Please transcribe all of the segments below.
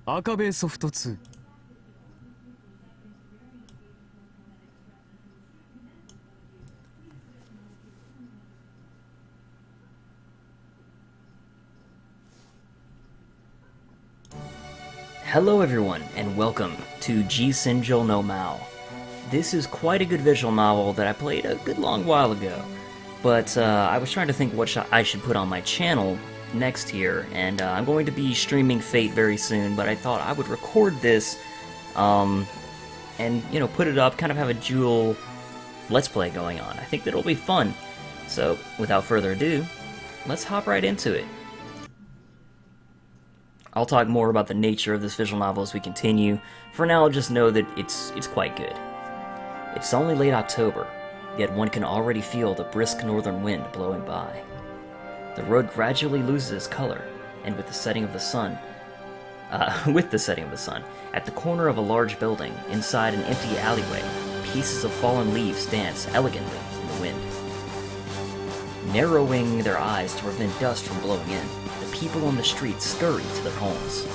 赤ベソフト2。 Hello everyone, and welcome to G-Senjou no Maou. This is quite a good visual novel that I played a good long while ago, but I was trying to think what I should put on my channel next here, and I'm going to be streaming Fate very soon, but I thought I would record this, and, you know, put it up, kind of have a dual Let's Play going on. I think that'll be fun. So, without further ado, let's hop right into it. I'll talk more about the nature of this visual novel as we continue. For now, just know that it's quite good. It's only late October, yet one can already feel the brisk northern wind blowing by. The road gradually loses its color, and with the setting of the sun, at the corner of a large building, inside an empty alleyway, pieces of fallen leaves dance elegantly in the wind. Narrowing their eyes to prevent dust from blowing in, the people on the street scurry to their homes.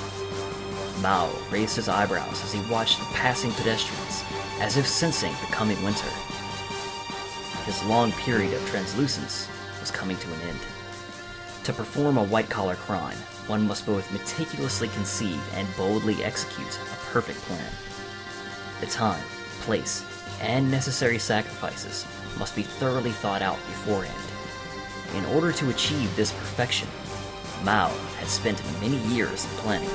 Maou raised his eyebrows as he watched the passing pedestrians, as if sensing the coming winter. His long period of translucence was coming to an end. To perform a white-collar crime, one must both meticulously conceive and boldly execute a perfect plan. The time, place, and necessary sacrifices must be thoroughly thought out beforehand. In order to achieve this perfection, Maou had spent many years in planning.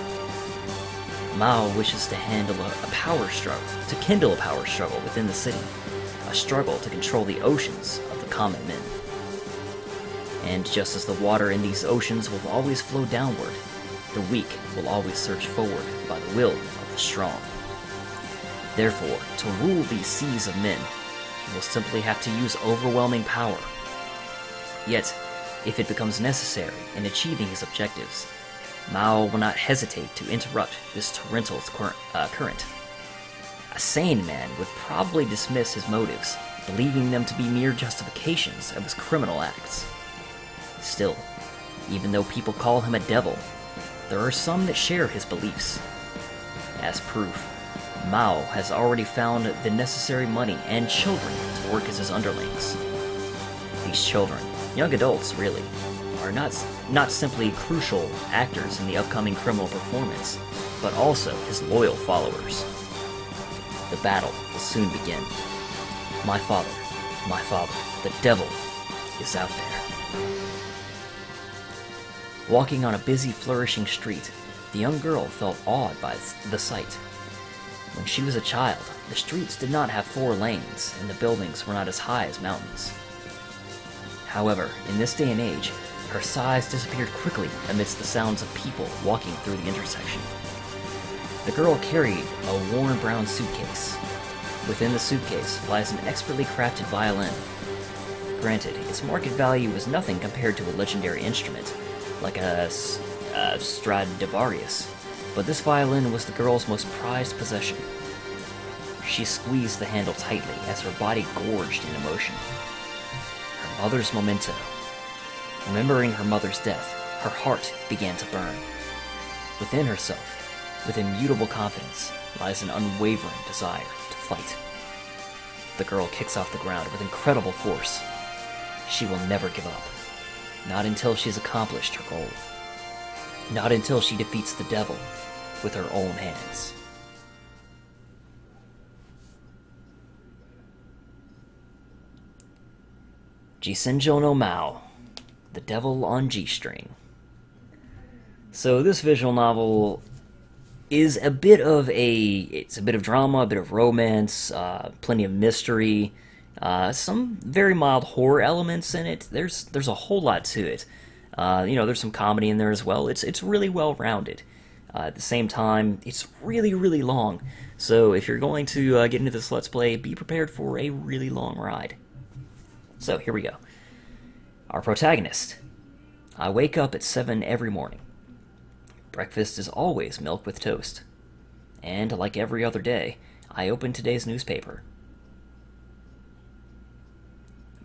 Maou wishes to kindle a power struggle within the city, a struggle to control the oceans of the common men. And just as the water in these oceans will always flow downward, the weak will always surge forward by the will of the strong. Therefore, to rule these seas of men, he will simply have to use overwhelming power. Yet, if it becomes necessary in achieving his objectives, Maou will not hesitate to interrupt this torrential current. A sane man would probably dismiss his motives, believing them to be mere justifications of his criminal acts. Still, even though people call him a devil, there are some that share his beliefs. As proof, Maou has already found the necessary money and children to work as his underlings. These children, young adults really, are not simply crucial actors in the upcoming criminal performance, but also his loyal followers. The battle will soon begin. My father, the devil, is out there. Walking on a busy, flourishing street, the young girl felt awed by the sight. When she was a child, the streets did not have 4 lanes, and the buildings were not as high as mountains. However, in this day and age, her sighs disappeared quickly amidst the sounds of people walking through the intersection. The girl carried a worn brown suitcase. Within the suitcase lies an expertly crafted violin. Granted, its market value was nothing compared to a legendary instrument, like a Stradivarius, but this violin was the girl's most prized possession. She squeezed the handle tightly as her body gorged in emotion. Her mother's memento. Remembering her mother's death, her heart began to burn. Within herself, with immutable confidence, lies an unwavering desire to fight. The girl kicks off the ground with incredible force. She will never give up. Not until she's accomplished her goal. Not until she defeats the devil with her own hands. G-Senjou no Maou, The Devil on G-String. So this visual novel is a bit of drama, a bit of romance, plenty of mystery, some very mild horror elements in it. There's a whole lot to it. There's some comedy in there as well. It's really well rounded. At the same time, it's really, really long. So if you're going to get into this Let's Play, be prepared for a really long ride. So here we go. Our protagonist. I wake up at 7 every morning. Breakfast is always milk with toast. And like every other day, I open today's newspaper.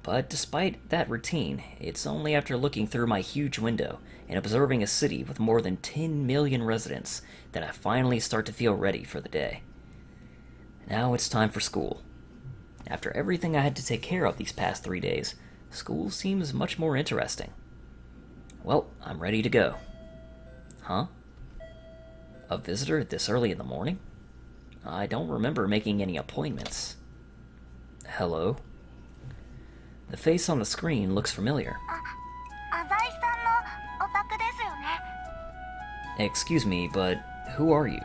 But despite that routine, it's only after looking through my huge window and observing a city with more than 10 million residents that I finally start to feel ready for the day. Now it's time for school. After everything I had to take care of these past 3 days, school seems much more interesting. Well, I'm ready to go. Huh? A visitor this early in the morning? I don't remember making any appointments. Hello? The face on the screen looks familiar. Excuse me, but who are you?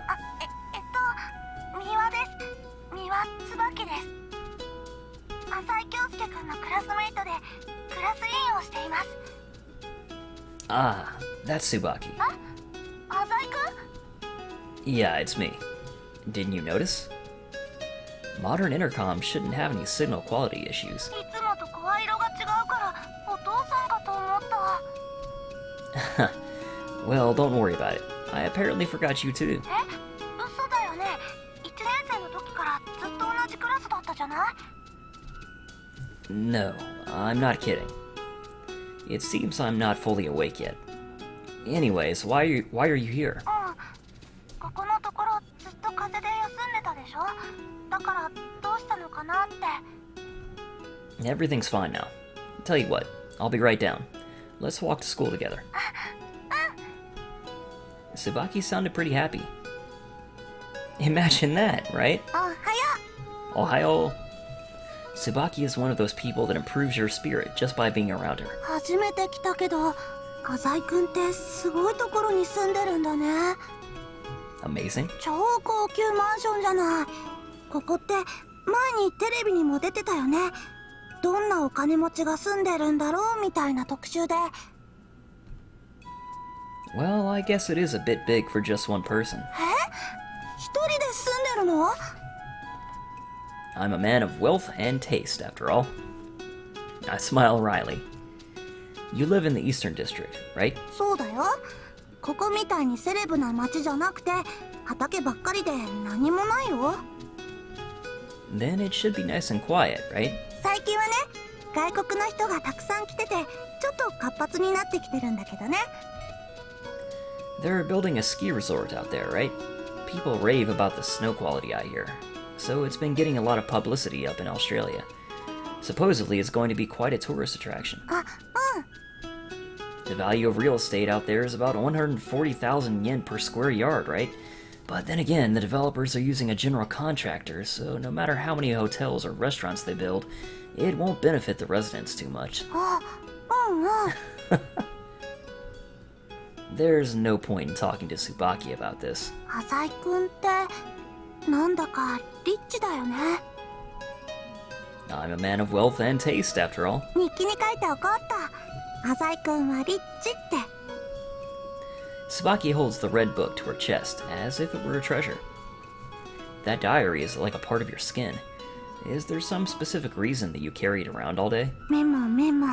Ah, that's Tsubaki. Yeah, it's me. Didn't you notice? Modern intercom shouldn't have any signal quality issues. Well, don't worry about it. I apparently forgot you too. No, I'm not kidding. It seems I'm not fully awake yet. Anyways, why are you here? Everything's fine now. Tell you what, I'll be right down. Let's walk to school together. Tsubaki sounded pretty happy. Imagine that, right? Ohayo! Tsubaki is one of those people that improves your spirit just by being around her. Amazing. 超高級マンションじゃない。ここって前にテレビにも出てたよね。どんなお金持ちが住んでるんだろうみたいな特集で。Well, I guess it is a bit big for just one person. 一人で住んでるの？ I'm a man of wealth and taste, after all. I smile wryly. You live in the Eastern District, right? そうだよ。ここみたいにセレブな街じゃなくて、畑ばっかりで何もないよ。Then it should be nice and quiet, right? 最近はね、外国の人がたくさん来てて、ちょっと活発になってきてるんだけどね。They're building a ski resort out there, right? People rave about the snow quality I hear. So it's been getting a lot of publicity up in Australia. Supposedly it's going to be quite a tourist attraction. The value of real estate out there is about 140,000 yen per square yard, right? But then again, the developers are using a general contractor, so no matter how many hotels or restaurants they build, it won't benefit the residents too much. There's no point in talking to Tsubaki about this. 浅井くんってなんだかリッチだよね。I'm a man of wealth and taste, after all. 日記に書いておこうっと。浅井くんはリッチって。Tsubaki holds the red book to her chest, as if it were a treasure. That diary is like a part of your skin. Is there some specific reason that you carry it around all day? メモメモ。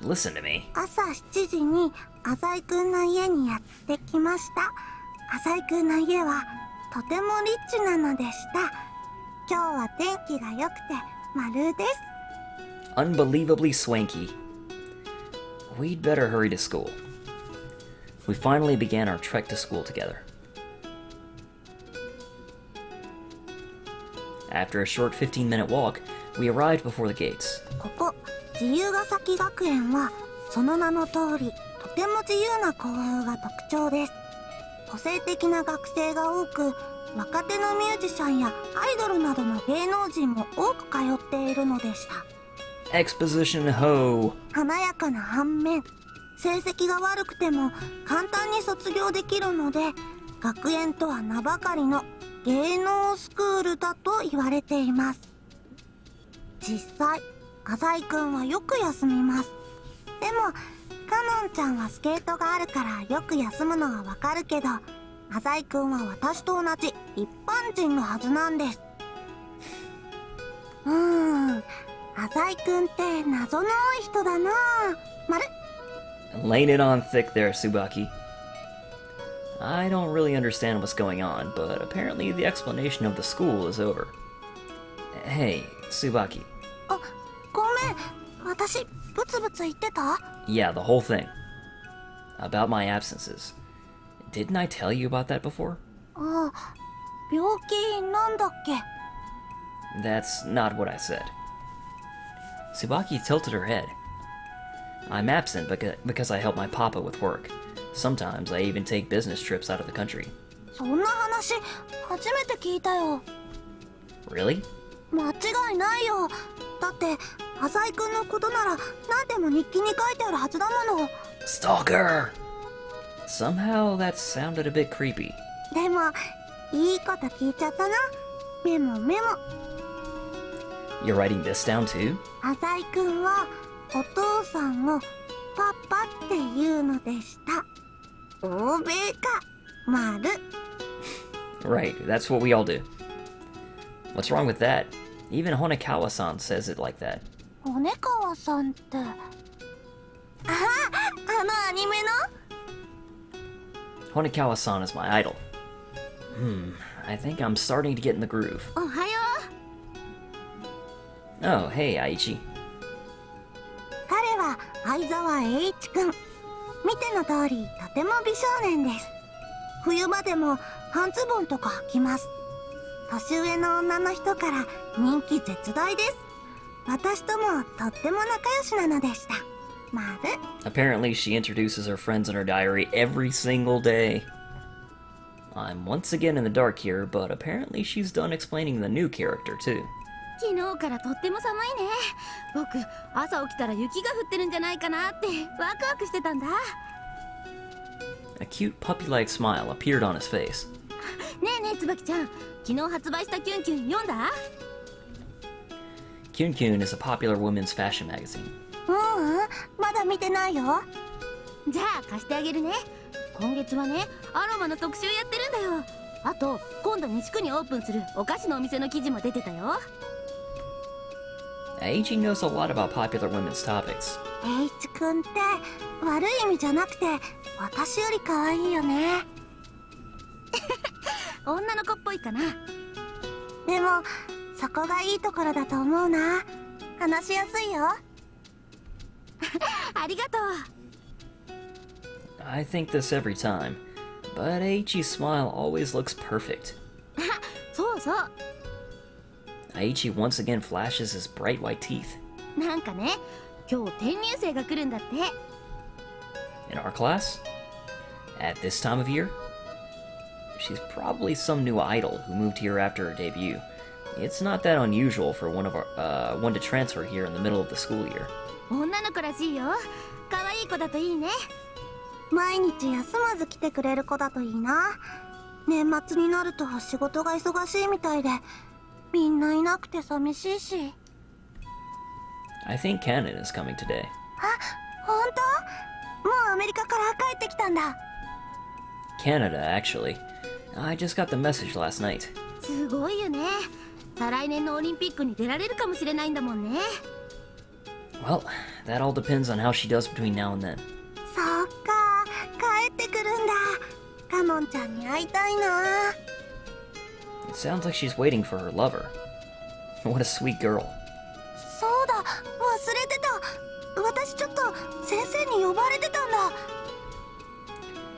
Listen to me. 朝7時に浅井くんの家にやってきました。浅井くんの家はとてもリッチなのでした。今日は天気が良くて丸です。Unbelievably swanky. We'd better hurry to school. We finally began our trek to school together. After a short 15-minute walk, we arrived before the gates. ここ自由ヶ崎学園はその名の通りとても自由な校風が特徴です。個性的な学生が多く、若手のミュージシャンやアイドルなどの芸能人も多く通っているのでした。Exposition ho! 華やかな反面、成績が悪くても簡単に卒業できるので、学園とは名ばかりの芸能スクールだと言われています。実際、浅井くんはよく休みます。でも、かのんちゃんはスケートがあるからよく休むのはわかるけど、浅井くんは私と同じ一般人のはずなんです。浅井くんって謎の多い人だなぁ。Laying it on thick there, Tsubaki. I don't really understand what's going on, but apparently the explanation of the school is over. Hey, Tsubaki. ごめん、私ブツブツ言ってた？ Yeah, the whole thing. About my absences. Didn't I tell you about that before? ああ、病気なんだっけ？ That's not what I said. Tsubaki tilted her head. I'm absent because I help my papa with work. Sometimes I even take business trips out of the country. そんな話初めて聞いたよ。 Really? 間違いないよ。だって浅井くんのことなら何でも日記に書いてあるはずだもの。 Stalker! Somehow that sounded a bit creepy. でもいいこと聞いちゃったな。メモメモ。 You're writing this down too? 浅井くんはお父さんをパパって言うのでした。欧米か、丸。 Right, that's what we all do. What's wrong with that? Even Honekawa-san says it like that. 骨川さんって、あのアニメの？ Honekawa-san is my idol. I think I'm starting to get in the groove. おはよ Oh, hey, Aichi. う。彼は相沢栄一くん。見ての通りとても美少年です。冬場でも半ズボンとか履きます。年上の女の人から人気絶大です。私ともとっても仲良しなのでした。丸。 Apparently, she introduces her friends in her diary every single day. I'm once again in the dark here, but apparently she's done explaining the new character too. 昨日からとっても寒いね。僕、朝起きたら雪が降ってるんじゃないかなってワクワクしてたんだ。 A cute puppy-like smile appeared on his face. ねえねえ、つばきちゃん。昨日発売したキュンキュン読んだ？ Kyun Kyun is a popular women's fashion magazine. まだ見てないよ。じゃあ貸してあげるね。今月はね、アロマの特集やってるんだよ。あと、今度西区にオープンするお菓子のお店の記事も出てたよ。Aichi knows a lot about popular women's topics. 栄一くんって悪い意味じゃなくて私より可愛いよね。女の子っぽいかな。でもそこがいいところだと思うな。話しやすいよ。ありがとう。 I think this every time, but Aichi's smile always looks perfect. そうそう。 Aichi once again flashes his bright white teeth. なんかね、今日転入生が来るんだって。In our class? At this time of year? She's probably some new idol who moved here after her debut. It's not that unusual for one to transfer here in the middle of the school year. 女の子らしいよ。可愛い子だといいね。毎日休まず来てくれる子だといいな。年末になると仕事が忙しいみたいでみんないなくて寂しいし。 I think Cannon is coming today. あ、本当？もうアメリカから帰ってきたんだ。 Canada, actually. I just got the message last night. すごいよね。再来年のオリンピックに出られるかもしれないんだもんね。 Well, that all depends on how she does between now and then. そっか、帰ってくるんだ。カノンちゃんに会いたいな。 It sounds like she's waiting for her lover. What a sweet girl. そうだ、忘れてた。私ちょっと先生に呼ばれてたんだ。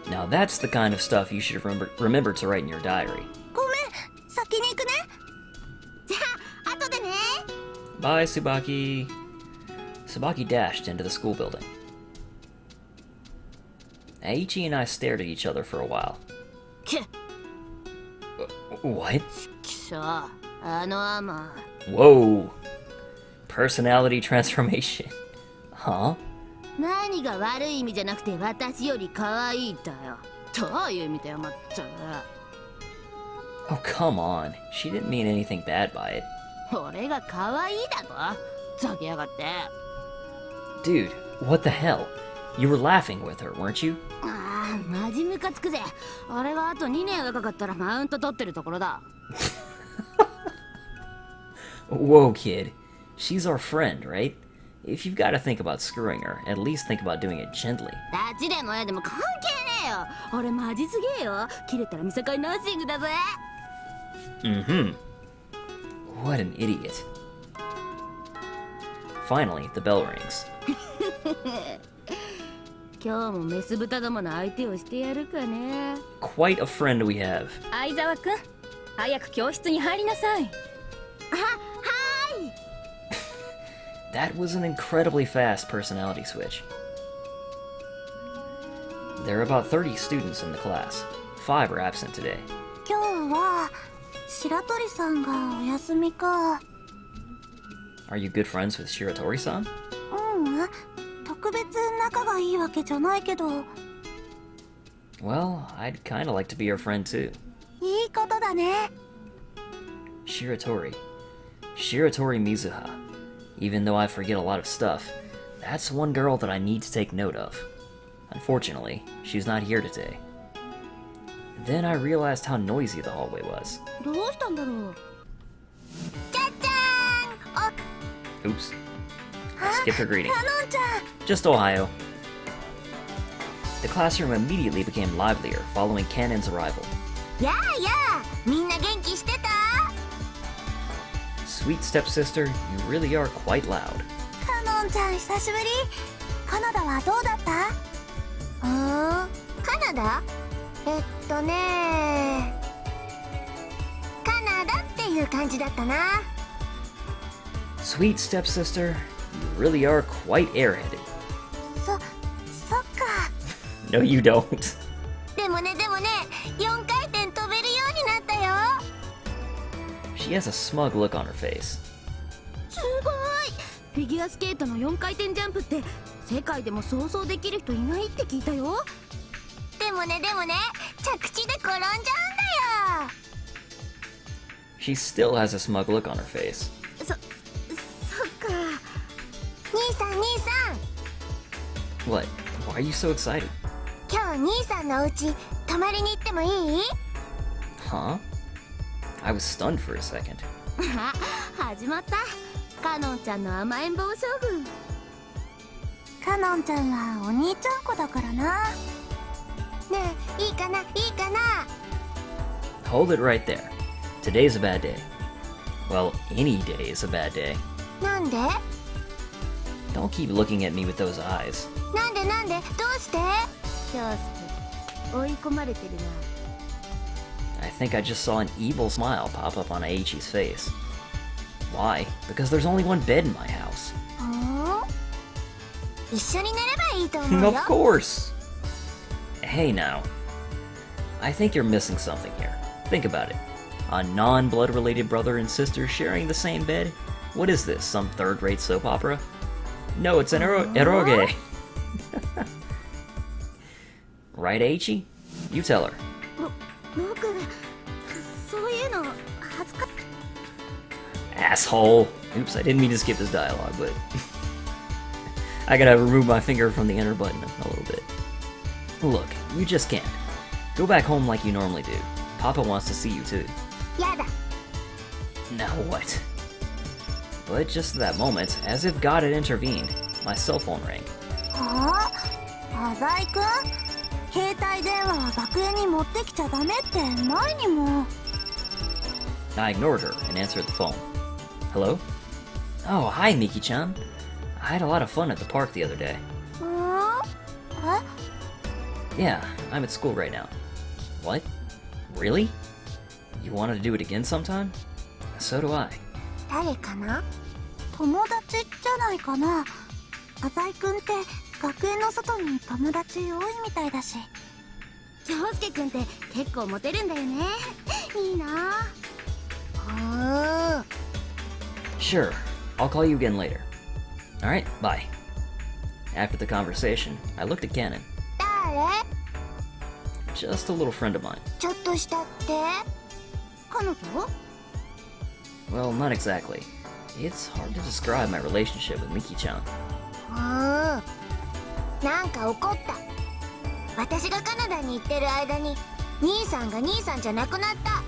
Now that's the kind of stuff you should remember to write in your diary. ごめん、先に行くね。じゃあ、後でね。 Bye, Tsubaki. Tsubaki dashed into the school building. Aichi and I stared at each other for a while. くっ、 What? くそ、あのアーマ Whoa! Personality transformation. Huh? ー。何が悪い意味じゃなくて私より可愛いんだよ。どういう意味だよ、まったく。 Oh, come on. She didn't mean anything bad by it. 俺が可愛いだと？ざけやがって。 Dude, what the hell? You were laughing with her, weren't you? ああ、マジムカつくぜ。俺があと2年若かったらマウント取ってるところだ。 Whoa, kid. She's our friend, right? If you've got to think about screwing her, at least think about doing it gently. ダチでもやでも関係ねえよ。俺マジすげえよ。切れたら見境ナッシングだぜ。 Mm-hmm. What an idiot. Finally, the bell rings. 今日もメス豚どもの相手をしてやるかね。 Quite a friend we have. 相沢くん、早く教室に入りなさい。は、はい。 That was an incredibly fast personality switch. There are about 30 students in the class. 5 are absent today. 今日は白鳥さんがお休みか。 Are you good friends with Shiratori-san? 特別仲がいいわけじゃないけど。 Well, I'd kinda like to be your friend too. いいことだね。 Shiratori Mizuha. Even though I forget a lot of stuff, that's one girl that I need to take note of. Unfortunately, she's not here today. Then I realized how noisy the hallway was. どうしたんだろう。じゃじゃーん。 Oops. I skipped her greeting. かのんちゃん。 Just Ohio. The classroom immediately became livelier following Cannon's arrival. やあやあ、みんな元気してた？ Sweet stepsister, you really are quite loud. かのんちゃん久しぶり。カナダはどうだった？カナダ？カナダっていう感じだったな。 Sweet stepsister, you really are quite airheaded. そっか。 No, you don't. でもね、4回転飛べるようになったよ。 She has a smug look on her face. すごい。フィギュアスケートの4回転ジャンプって世界でも想像できる人いないって聞いたよ。でもね、着地で転んじゃうんだよ。 She still has a smug look on her face. そっか。兄さん。 What? Why are you so excited? 今日兄さんのお家泊まりに行ってもいい？ Huh? I was stunned for a second. 始まった。カノンちゃんの甘えん坊将軍。かのんちゃんはお兄ちゃん子だからな。ねえ、いいかな。 Hold it right there. Today's a bad day. Well, any day is a bad day. なんで？ Don't keep looking at me with those eyes. なんでどうして？京介、追い込まれてるな。 I think I just saw an evil smile pop up on Aichi's face. Why? Because there's only one bed in my house. 一緒に寝ればいいと思うよ。 Of course! Hey now. I think you're missing something here. Think about it. A non-blood related brother and sister sharing the same bed? What is this, some third-rate soap opera? No, it's an eroge. Right, Aichi? You tell her. 僕、そういうの恥ずか。 Asshole! Oops, I didn't mean to skip this dialogue, but... I gotta remove my finger from the enter button a little bit. Look, you just can't. Go back home like you normally do. Papa wants to see you too. やだ。 Now what? But just at that moment, as if God had intervened, my cell phone rang. 浅井くん？携帯電話は学園に持ってきちゃダメって前にも。 I ignored her and answered the phone. Hello? Oh, hi, Miki-chan. I had a lot of fun at the park the other day. Yeah, I'm at school right now. What? Really? You wanted to do it again sometime? So do I. 誰かな？友達じゃないかな。浅井くんって学園の外に友達多いみたいだし。京介くんって結構モテるんだよね。いいな。 Sure, I'll call you again later. Alright, bye. After the conversation, I looked at Cannon. 誰？ Just a little friend of mine. ちょっとしたって？彼女？ Well, not exactly. It's hard to describe my relationship with Miki-chan. なんか怒った。私がカナダに行ってる間に兄さんが兄さんじゃなくなった。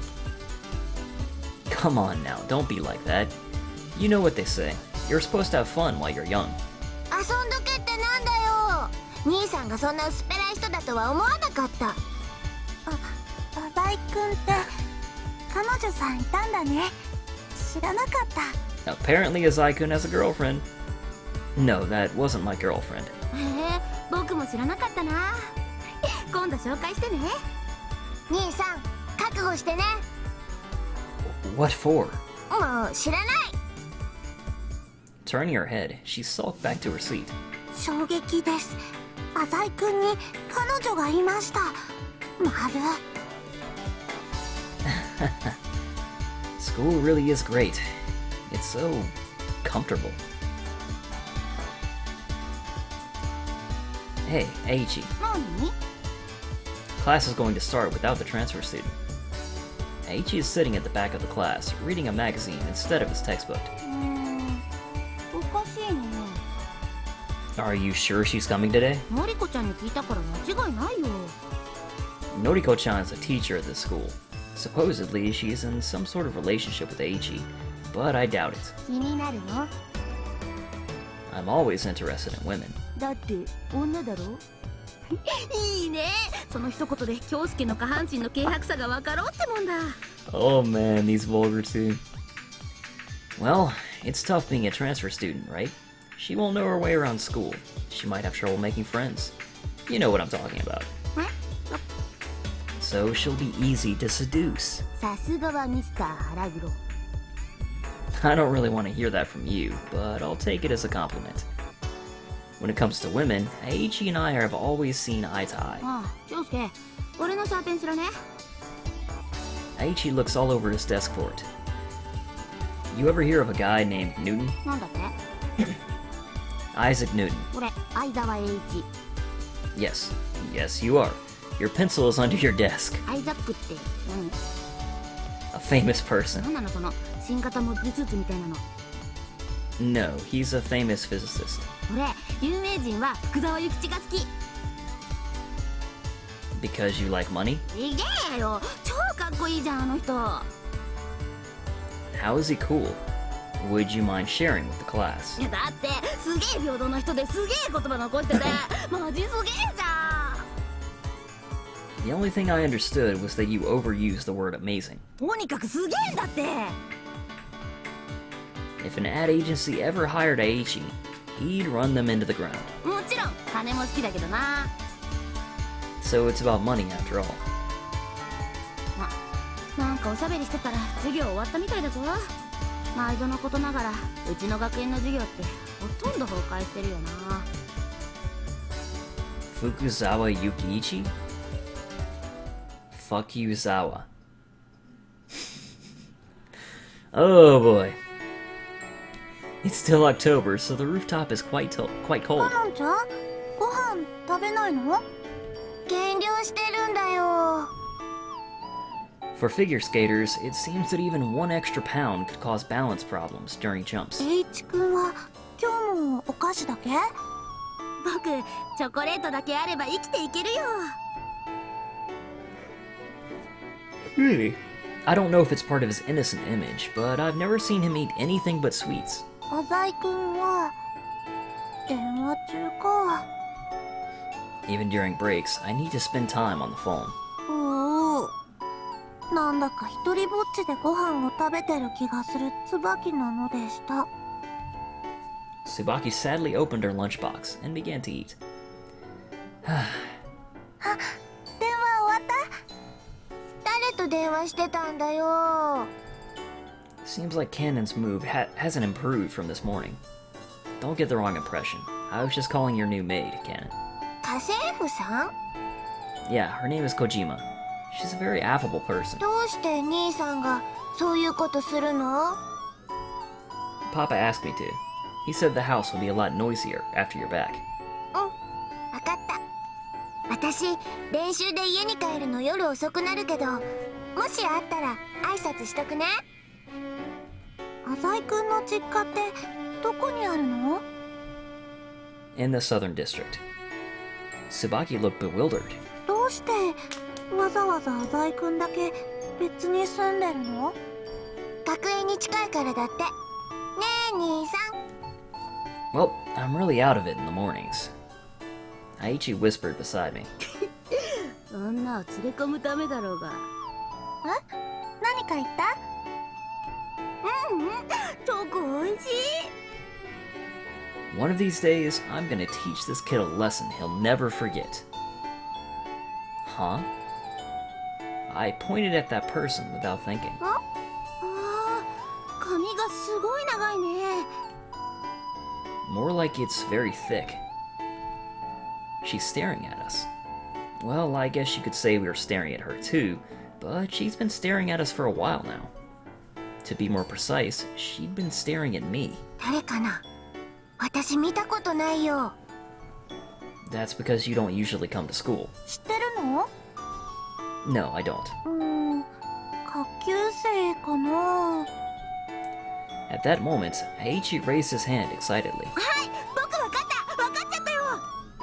Come on now, don't be like that. You know what they say. You're supposed to have fun while you're young. 遊んどけってなんだよ。兄さんがそんな薄っぺらい人だとは思わなかった。浅井くんって彼女さんいたんだね。知らなかった。 Apparently, Azai-kun has a girlfriend. No, that wasn't my girlfriend. へえ、僕も知らなかったな。今度紹介してね。兄さん、覚悟してね。 What for? もう知らない。 Turning her head, she sulked back to her seat. 衝撃です。浅井くんに彼女がいました。まる。School really is great. It's so comfortable. Hey, Aichi. 何？ Class is going to start without the transfer student. Aichi is sitting at the back of the class, reading a magazine instead of his textbook. おかしいね。 Are you sure she's coming today? のりこちゃんに聞いたから間違いないよ。 Noriko-chan is a teacher at this school. Supposedly, she's in some sort of relationship with Aichi, but I doubt it. 気になるの？ I'm always interested in women. だって女だろ。いいね。その一言で京介の下半身の軽薄さが分かろうってもんだ。 Oh man, these vulgar two. Well, it's tough being a transfer student, right? She won't know her way around school. She might have trouble making friends. You know what I'm talking about. So she'll be easy to seduce. さすがはミスター腹黒。 I don't really want to hear that from you, but I'll take it as a compliment. When it comes to women, Aichi and I have always seen eye to eye. ああ、京介、俺のシャーペンしろね。 Aichi looks all over his desk for it. You ever hear of a guy named Newton? なんだって？ Isaac Newton. 俺、相沢栄一。 Yes. Yes, you are. Your pencil is under your desk. アイザックって何？ A famous person. 何なのその新型モビルスーツみたいなの。 No, he's a famous physicist. 俺、有名人は福沢諭吉が好き。 Because you like money? いげえよ、超かっこいいじゃんあの人。 How is he cool? Would you mind sharing with the class? いやだってすげえ平等な人ですげえ言葉残しててマジすげえじゃん。 The only thing I understood was that you overused the word amazing. とにかくすげえんだって。 If an ad agency ever hired Aichi, he'd run them into the ground. もちろん金も好きだけどな。 So it's about money after all. なんかおしゃべりしてたら授業終わったみたいだぞ。毎度のことながらうちの学園の授業ってほとんど崩壊してるよな。 Fukuzawa Yukiichi? Fuck you, Zawa. Oh boy. It's still October, so the rooftop is quite cold. かのんちゃん、ご飯食べないの？減量してるんだよ。 For figure skaters, it seems that even 1 extra pound could cause balance problems during jumps. H 君は今日もお菓子だけ？僕チョコレートだけあれば生きていけるよ。 Really? I don't know if it's part of his innocent image, but I've never seen him eat anything but sweets. 浅井君は電話中か。 Even during breaks, I need to spend time on the phone. なんだか一人ぼっちでご飯を食べてる気がする椿なのでした。 Tsubaki sadly opened her lunchbox and began to eat. 電話終わった？誰と電話してたんだよ。 Seems like Cannon's mood hasn't improved from this morning. Don't get the wrong impression. I was just calling your new maid, Cannon. 家政婦さん？ Yeah, her name is Kojima. She's a very affable person. どうして兄さんがそういうことするの？ Papa asked me to. He said the house will be a lot noisier after you're back. わかった。私練習で家に帰るの夜遅くなるけど、もしあったら挨拶しとくね。浅井くんの実家ってどこにあるの？ In the southern district. Tsubaki looked bewildered. どうしてわざわざ浅井くんだけ別に住んでるの？学園に近いからだって。ねえ兄さん。 Well, I'm really out of it in the mornings. Aichi whispered beside me. 女を連れ込むためだろうが。何か言った？チョコおいしい。One of these days, I'm gonna teach this kid a lesson he'll never forget. Huh? I pointed at that person without thinking. ああー、髪がすごい長いね。 More like it's very thick. She's staring at us. Well, I guess you could say we were staring at her too, but she's been staring at us for a while now. To be more precise, she'd been staring at me. 誰かな？私見たことないよ。 That's because you don't usually come to school. 知ってるの？ No, I don't. 下級生かな？ At that moment, Aichi raised his hand excitedly. はい、僕わかった、わかっちゃったよ。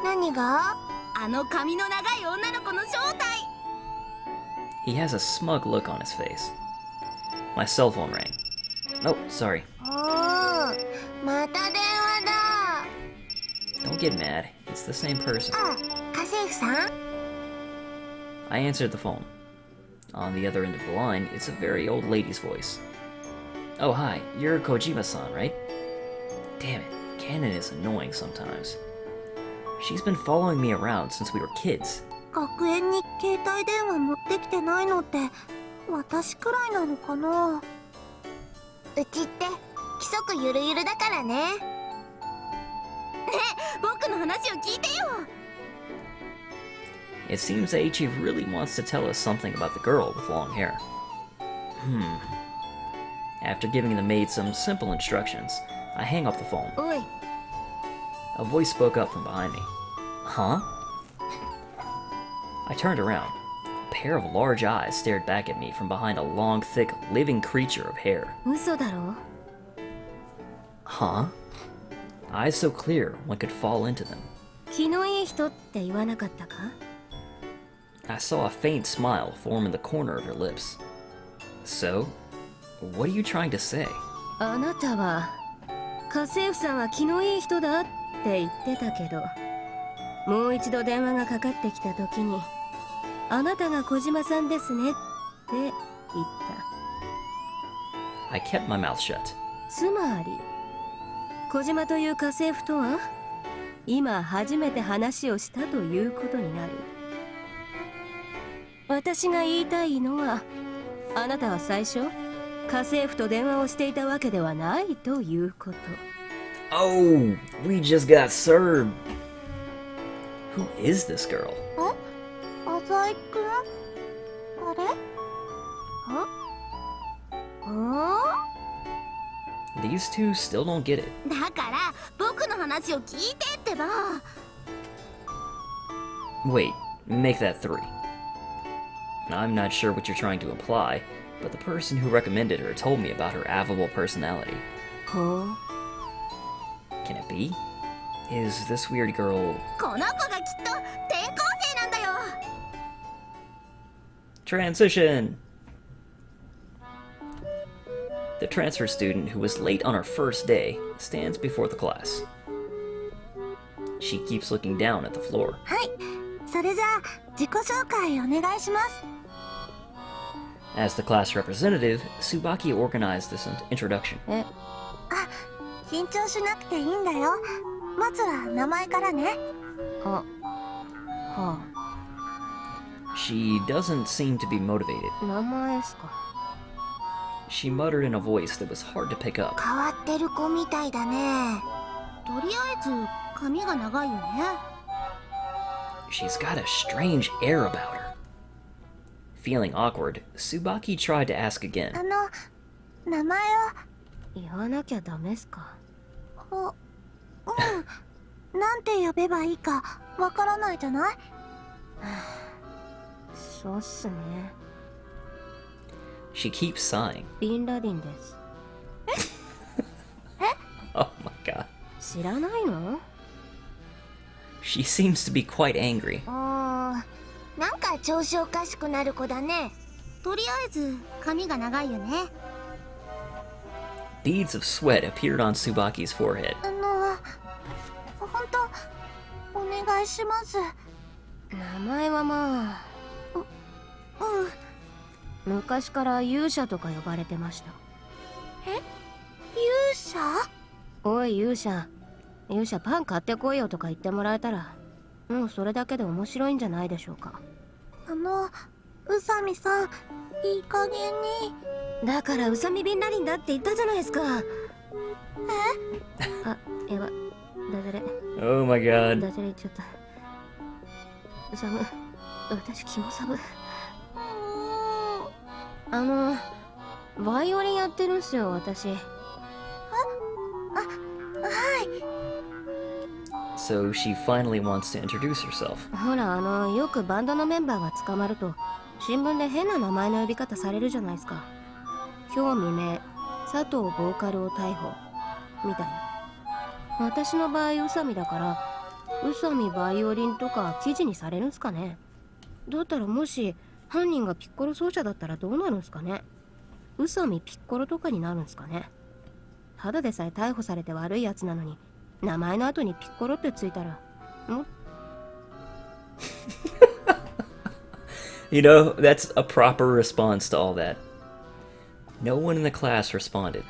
何が？あの髪の長い女の子の正体。 He has a smug look on his face. My cell phone rang. Oh, sorry. おー、また電話だ。 Don't get mad. It's the same person. あ、家政婦さん？ I answered the phone. On the other end of the line, it's a very old lady's voice. Oh, hi. You're Kojima-san, right? Damn it. Canon is annoying sometimes. She's been following me around since we were kids. 学園に携帯電話持ってきてないのって私くらいなのかな？うちって規則ゆるゆるだからね。ねえ、僕の話を聞いてよ。 It seems Aichi really wants to tell us something about the girl with long hair. After giving the maid some simple instructions, I hang up the phone. おい、 A voice spoke up from behind me. Huh? I turned around. A pair of large eyes stared back at me from behind a long, thick, living creature of hair. 嘘だろ？ Huh? Eyes so clear one could fall into them. 気のいい人って言わなかったか？ I saw a faint smile form in the corner of her lips. So, what are you trying to say? あなたは家政婦さんは気のいい人だって言ってたけど、もう一度電話がかかってきた時に、あなたが小島さんですねって言った。 I kept my mouth shut. つまり小島という家政婦とは今初めて話をしたということになる。私が言いたいのは、あなたは最初家政婦と電話をしていたわけではないということ。 Oh, we just got served. Who is this girl? 浅井くん？あれ？These two still don't get it. だから僕の話を聞いてってば。 Wait, make that 3. I'm not sure what you're trying to imply, but the person who recommended her told me about her affable personality. ほう。 Can it be? Is this weird girl... この子がきっと転校生なんだよ。 Transition! The transfer student who was late on her first day stands before the class. She keeps looking down at the floor. はい、それじゃあ自己紹介お願いします。 As the class representative, Tsubaki organized this introduction. あ、緊張しなくていいんだよ。まずは名前からね。は She doesn't seem to be motivated. あ、名前っすか。 She muttered in a voice that was hard to pick up. 変わってる子みたいだね。とりあえず髪が長いよね。 She's got a strange air about her. Feeling awkward, Tsubaki tried to ask again. 名前は言わなきゃダメっすか。なんて呼べばいいかわからないじゃない？そうっすね。 She keeps sighing. ビンラディンです。Oh my god. 知らないの？ She seems to be quite angry. なんか調子おかしくなる子だね。とりあえず髪が長いよね。 Beads of sweat appeared on Tsubaki's forehead. ほんとお願いします。名前はまあ、昔から勇者とか呼ばれてました。勇者？おい勇者、勇者パン買ってこいよとか言ってもらえたらもうそれだけで面白いんじゃないでしょうか。宇佐美さん、いい加減に。だから宇佐美ビンラリンだって言ったじゃないですか。あ、やば、ダジャレ Oh my ダ god. ジャレ言っちゃった。寒、私気も寒。バイオリンやってるんすよ私。So she finally wants to introduce herself. ほらよくバンドのメンバーが捕まると新聞で変な名前の呼び方されるじゃないですか。今日未明佐藤ボーカルを逮捕みたいな。私の場合宇佐美だから宇佐美バイオリンとか記事にされるんすかね。だったらもし犯人がピッコロ奏者だったらどうなるんすかね。宇佐美ピッコロとかになるんすかね。ただでさえ逮捕されて悪いやつなのに名前の後にピッコロってついたらもYou know, that's a proper response to all that. No one in the class responded.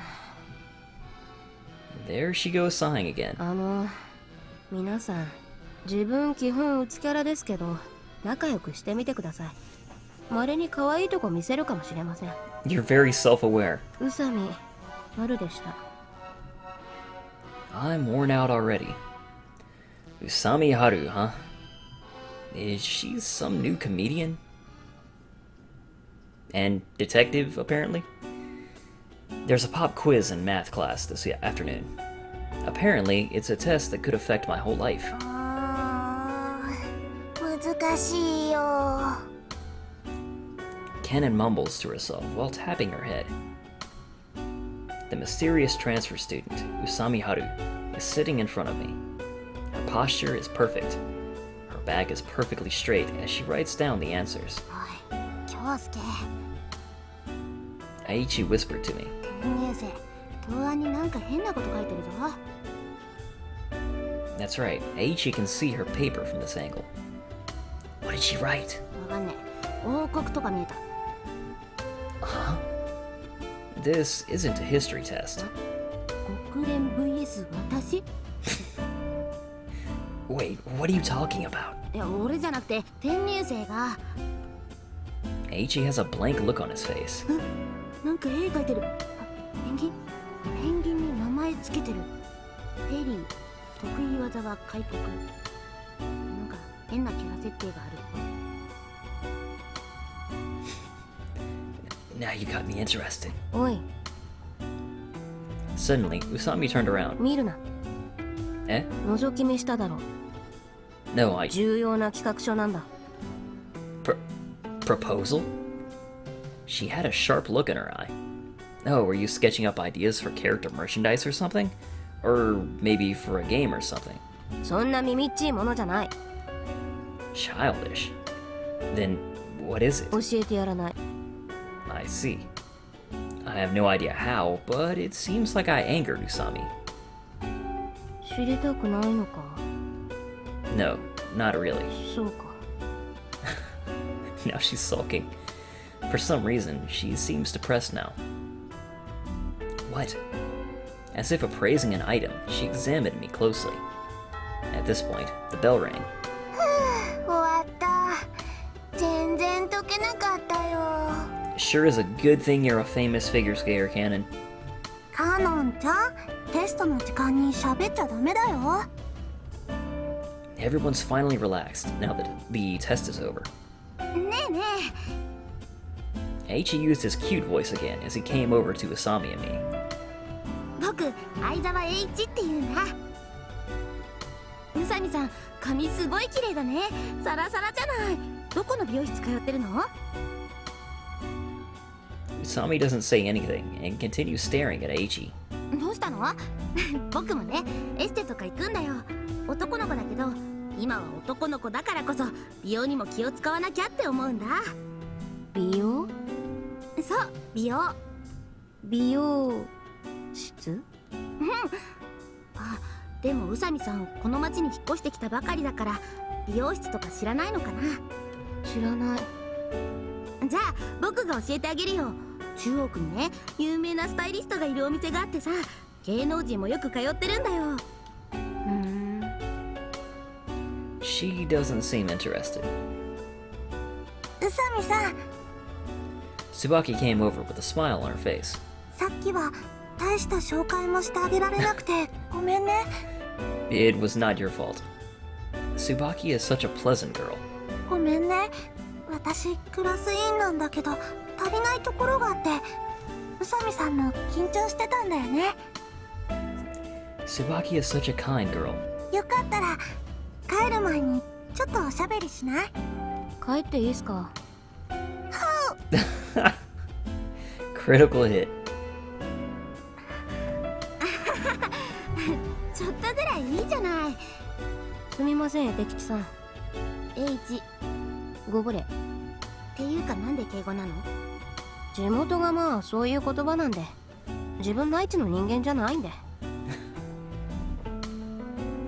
There she goes sighing again. 皆さん自分基本うつキャラですけど仲良くしてみてください。稀に可愛いとこ見せるかもしれません。 You're very self-aware. 宇佐美春でした。I'm worn out already. Usami Haru, huh? Is she some new comedian? And detective, apparently? There's a pop quiz in math class this afternoon. Apparently, it's a test that could affect my whole life. 難しいよ。 Kennen mumbles to herself while tapping her head. The mysterious transfer student, Usami Haru, is sitting in front of me. Her posture is perfect. Her back is perfectly straight as she writes down the answers. おい、京介。 Aichi whispered to me. 転入生、答案になんか変なこと書いてるぞ。 That's right, Aichi can see her paper from this angle. What did she write? わかんねえ。王国とか見えた。 Huh? This isn't a history test. 国連 vs 私？ Wait, what are you talking about? いや、俺じゃなくて転入生が。 Aichi has a blank look on his face. なんか絵描いてる。あ、ペンギン？ペンギンに名前つけてる。ペリー、得意技は開国。なんか変なキャラ設定がある。 Now you got me interested. おい Suddenly, Usami turned around. 見るな。 Eh? 覗き見しただろ。 No, I... 重要な企画書なんだ。 Proposal? She had a sharp look in her eye. Oh, were you sketching up ideas for character merchandise or something? Or maybe for a game or something? そんな耳っちいものじゃない。 Childish. Then, what is it? 教えてやらない。 I see. I have no idea how, but it seems like I angered Usami. 知りたくないのか。 No, not really. そうか。 Now she's sulking. For some reason, she seems depressed now. What? As if appraising an item, she examined me closely. At this point, the bell rang. 終わった。全然解けなかったよ。 Sure is a good thing you're a famous figure skater, Cannon. カノンちゃん、テストの時間に喋っちゃダメだよ。 Everyone's finally relaxed now that the test is over. ねえね Aichi used his cute voice again as he came over to Usami and me. え、僕、相沢栄一って言うんだ。宇佐美さん、髪すごい綺麗だね。サラサラじゃない。どこの美容室通ってるの？ Usami doesn't say anything and continues staring at Aichi. どうしたの？僕もね、エステとか行くんだよ。男の子だけど、今は男の子だからこそ美容にも気を使わなきゃって思うんだ。美容？そう、美容。美容室？あ、でも宇佐美さん、この町に引っ越してきたばかりだから美容室とか知らないのかな？知らない。じゃあ僕が教えてあげるよ。中央区にね、有名なスタイリストがいるお店があってさ、芸能人もよく通ってるんだよ。She doesn't seem interested. 宇佐美さん、 Tsubaki came over with a smile on her face. さっきは大した紹介もしてあげられなくてごめんね。 It was not your fault. Tsubaki is such a pleasant girl. ごめんね。私クラス委員なんだけど足りないところがあって、宇佐美さんも緊張してたんだよね。 Tsubaki is such a kind girl. よかったら帰る前にちょっとおしゃべりしない？帰っていいっすか？ Critical hit. ちょっとぐらいいいじゃない。すみません、ペキチさん。 H ご無礼。っていうかなんで敬語なの？地元がまあそういう言葉なんで、自分内地の人間じゃないんで。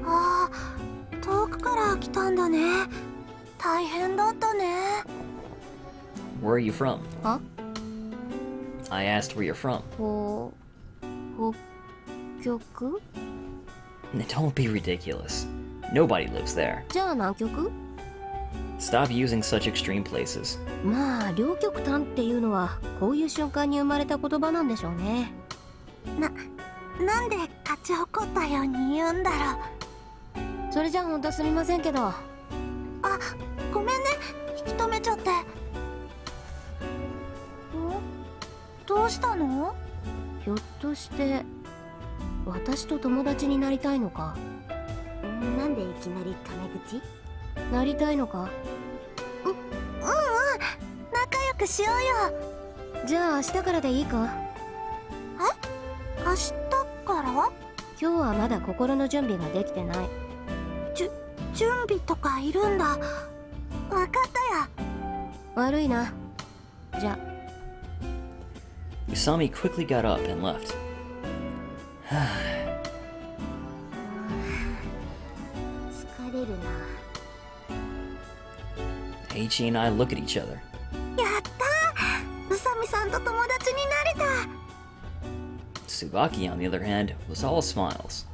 ああ、遠くから来たんだね。大変だったね。 Where are you from? は？ I asked where you're from. 北極？ Don't be ridiculous. Nobody lives there. じゃあ南極？ Stop using such extreme places. まあ両極端っていうのはこういう瞬間に生まれた言葉なんでしょうね。なんで勝ち誇ったように言うんだろう。それじゃあほんとすみませんけど。あ、ごめんね、引き止めちゃって。どうしたの？ひょっとして私と友達になりたいのか？なんでいきなりタメ口？なりたいのか？仲良くしようよ。じゃあ明日からでいいか？明日から？今日はまだ心の準備ができてない。準備とかいるんだ。わかったよ。悪いな。じゃあ。 Usami quickly got up and left.疲れるな。 Eiichi and I look at each other. やったー、宇佐美さんと友達になれた。 Tsubaki, on the other hand, was all smiles.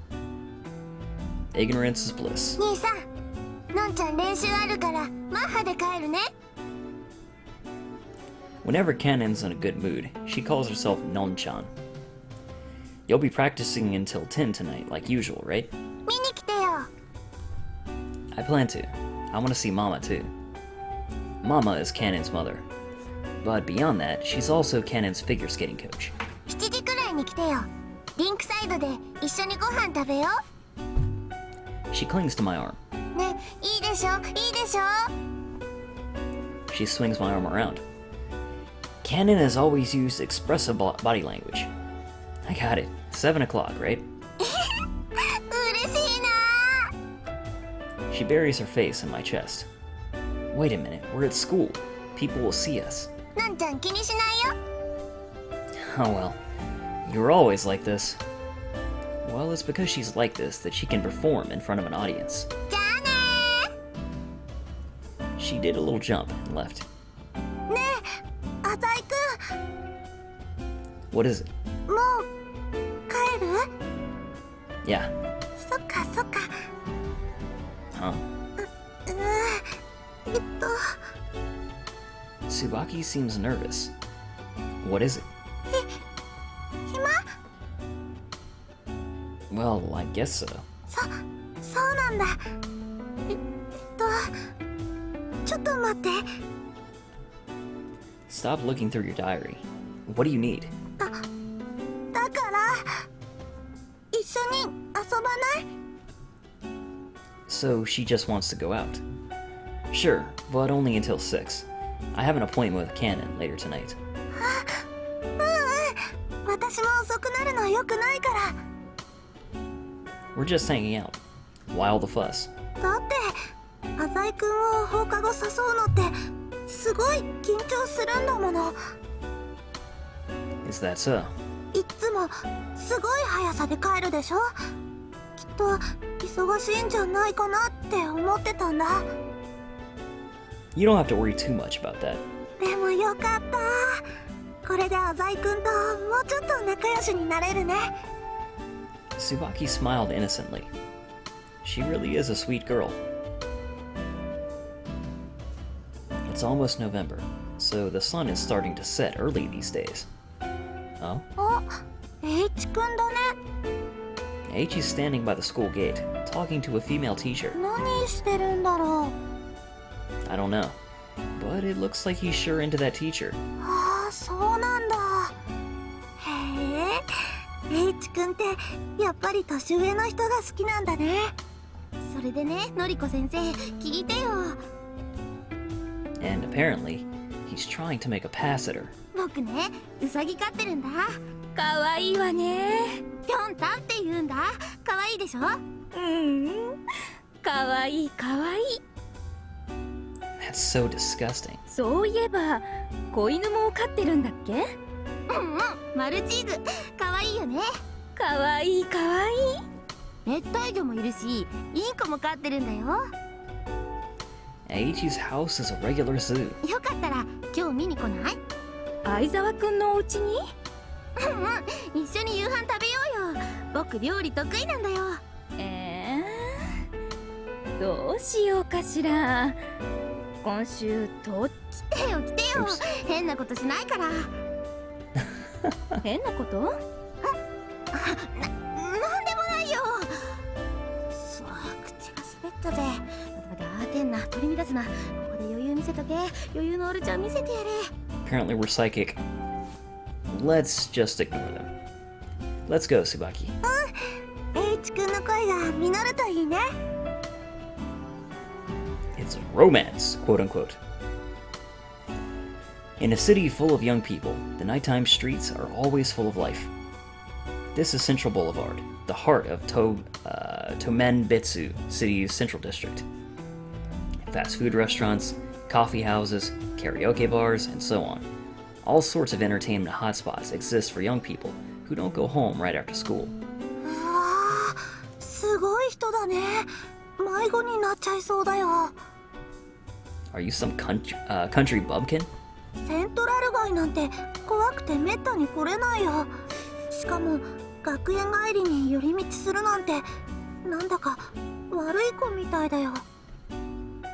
Ignorance is bliss. 兄さん、のんちゃん練習あるからマッハで帰るね。 Whenever Kanen's in a good mood, she calls herself Non-chan. You'll be practicing until 10 tonight, like usual, right? 見に来てよ。 I plan to. I want to see Mama too. Mama is Kanen's mother. But beyond that, she's also Kanen's figure skating coach. 7時くらいに来てよ。リンクサイドで一緒にご飯食べよ She clings to my arm. う。ね、いいでしょ、いいでしょ。 She swings my arm around. Kanen has always used expressive body language. I got it. 7 o'clock, right? 嬉しいな。 She buries her face in my chest. Wait a minute, we're at school. People will see us. のんちゃん気にしないよ。 Oh well. You're always like this. Well, it's because she's like this that she can perform in front of an audience. じゃあね She did a little jump and left. ー。ねえ、浅井く What is it? ん、もう帰る？ Yeah. そっかそっか。 Huh? えっと Tsubaki seems nervous. What is it? 暇？ Well, I guess so. そうなんだ。ちょっと待って。 Stop looking through your diary. What do you need? だから一緒に遊ばない？ So she just wants to go out. Sure, but only until 6. I have an appointment with Kanen later tonight. 私も遅くなるの良くないから。 We're just hanging out. Why all the fuss? だって浅井くんを放課後誘うのってすごい緊張するんだもの。 Is that so? いっつもすごい速さで帰るでしょ。きっと忙しいんじゃないかなって思ってたんだ。 You don't have to worry too much about that. でもよかった。これで浅井くんともうちょっと仲良しになれるね。 Tsubaki smiled innocently. She really is a sweet girl. It's almost November, so the sun is starting to set early these days. Oh? あ、H 君だね。 H is standing by the school gate, talking to a female teacher. 何してるんだろう。 I don't know, but it looks like he's sure into that teacher. ああ、そうなんだ。へえ、H 君ってやっぱり年上の人が好きなんだね。それでね、のりこ先生、聞いてよ。 And apparently, he's trying to make a pass at her. 僕ね、ウサギ飼ってるんだ。かわいいわね。ぴょんたんって言うんだ。可愛いでしょ。かわいいかわいい。 That's so disgusting. そういえば子犬も飼ってるんだっけ？マルチーズ、可愛いよね。かわいいかわいい。熱帯魚もいるし、インコも飼ってるんだよ。 Aichi's house is a regular zoo. よかったら今日見に来ない？相沢くんのお家に？一緒に夕飯食べようよ。僕料理得意なんだよ。どうしようかしら。今週と来てよ来てよ。変なことしないから。変なこと？なんでもないよ。そう、口が滑ったぜ。待て待て、焦んな、取り乱すな。ここで余裕見せとけ。余裕のオルちゃん見せてやれ。 Apparently we're psychic. Let's just ignore them. Let's go, Tsubaki. H 君の声が実るといいね。 It's romance, quote unquote. In a city full of young people, the nighttime streets are always full of life. This is Central Boulevard, the heart of Tomenbetsu City's central district. Fast food restaurants, coffee houses, karaoke bars, and so on. All sorts of entertainment hotspots exist for young people who don't go home right after school. あー、すごい人だね。迷子になっちゃいそうだよ。 Are you some country bumpkin? セントラル街なんて怖くてめったに来れないよ。しかも学園帰りに寄り道するなんてなんだか悪い子みたいだよ。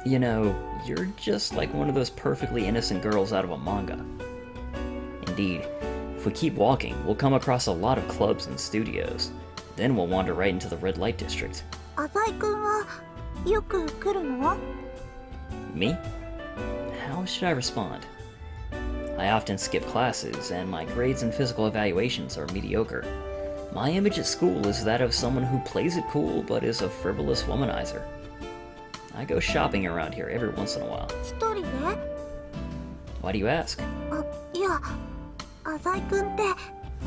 You know, you're just like one of those perfectly innocent girls out of a manga. Indeed, if we keep walking, we'll come across a lot of clubs and studios. Then we'll wander right into the red light district. 浅井くんはよく来るの？ Me? How should I respond? I often skip classes, and my grades and physical evaluations are mediocre. My image at school is that of someone who plays it cool but is a frivolous womanizer. I go shopping around here every once in a while. 一人で？ Why do you ask? あ、いや、浅井くんって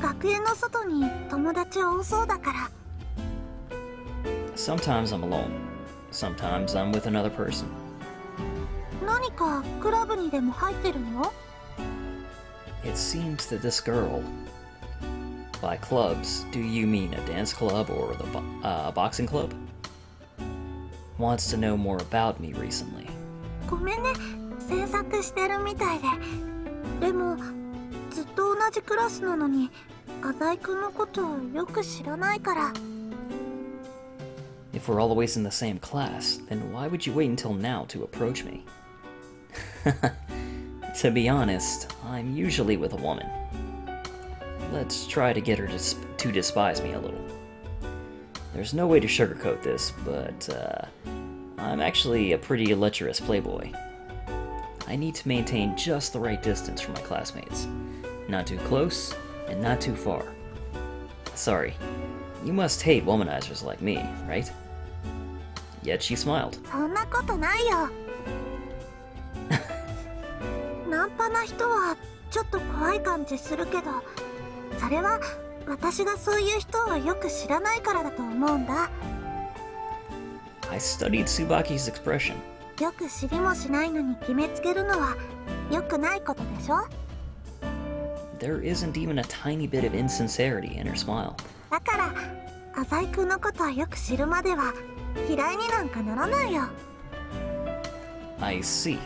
学園の外に友達多そうだから。 Sometimes I'm alone. Sometimes I'm with another person. 何かクラブにでも入ってるの？ It seems that this girl... By clubs, do you mean a dance club or the boxing club? Wants to know more about me recently. ごめんね、制作してるみたいで。でもずっと同じクラスなのに浅井くんのことをよく知らないから。 If we're always in the same class, then why would you wait until now to approach me? To be honest, I'm usually with a woman. Let's try to get her to despise me a little. There's no way to sugarcoat this, but I'm actually a pretty lecherous playboy. I need to maintain just the right distance from my classmates. Not too close, and not too far. Sorry, you must hate womanizers like me, right? Yet she smiled. そんなことないよ。ナンパな人はちょっと怖い感じするけど、それは私がそういう人をよく知らないからだと思うんだ。 I studied Tsubaki's expression. よく知りもしないのに決めつけるのは良くないことでしょ？ There isn't even a tiny bit of insincerity in her smile. だから浅井くんのことをよく知るまでは嫌いになんかならないよ。 I see.